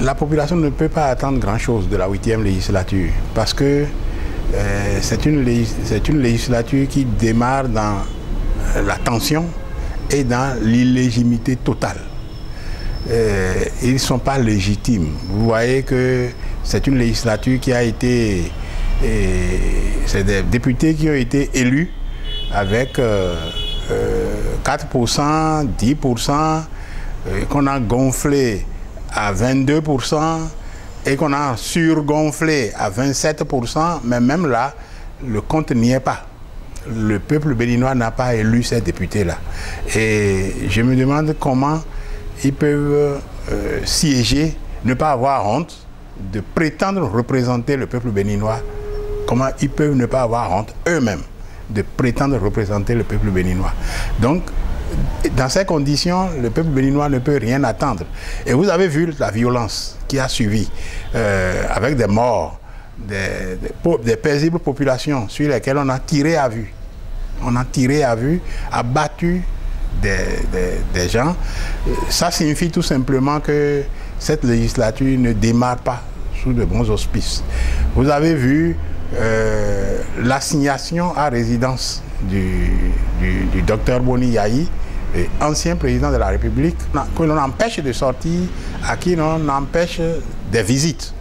La population ne peut pas attendre grand-chose de la 8e législature parce que c'est une législature qui démarre dans la tension et dans l'illégitimité totale. Ils ne sont pas légitimes. Vous voyez que c'est une législature qui a été... c'est des députés qui ont été élus avec 4%, 10%, qu'on a gonflé à 22% et qu'on a surgonflé à 27%, mais même là, le compte n'y est pas. Le peuple béninois n'a pas élu ces députés-là. Et je me demande comment ils peuvent siéger, ne pas avoir honte de prétendre représenter le peuple béninois. Comment ils peuvent ne pas avoir honte eux-mêmes de prétendre représenter le peuple béninois. Donc, dans ces conditions, le peuple béninois ne peut rien attendre. Et vous avez vu la violence qui a suivi, avec des morts, des paisibles populations sur lesquelles on a tiré à vue. On a tiré à vue, abattu des gens. Ça signifie tout simplement que cette législature ne démarre pas sous de bons auspices. Vous avez vu l'assignation à résidence du docteur Boni Yahi, ancien président de la République, que l'on empêche de sortir, à qui l'on empêche des visites.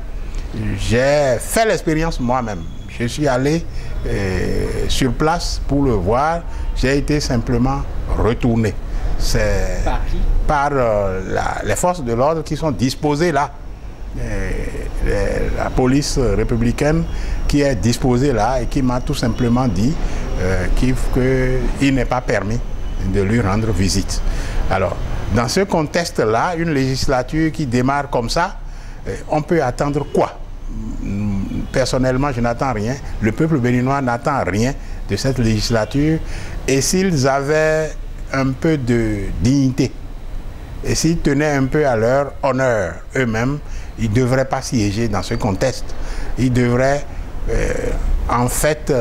J'ai fait l'expérience moi-même. Je suis allé sur place pour le voir. J'ai été simplement retourné. C'est par qui? Par les forces de l'ordre qui sont disposées là. La police républicaine qui est disposée là et qui m'a tout simplement dit qu'il n'est pas permis de lui rendre visite. Alors, dans ce contexte-là, une législature qui démarre comme ça, on peut attendre quoi? Personnellement, je n'attends rien. Le peuple béninois n'attend rien de cette législature. Et s'ils avaient un peu de dignité, et s'ils tenaient un peu à leur honneur eux-mêmes, ils ne devraient pas siéger dans ce contexte. Ils devraient en fait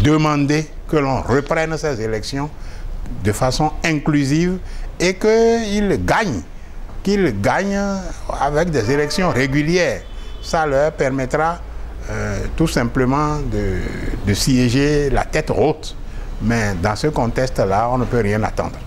demander que l'on reprenne ces élections de façon inclusive et qu'ils gagnent avec des élections régulières. Ça leur permettra tout simplement de siéger la tête haute. Mais dans ce contexte-là, on ne peut rien attendre.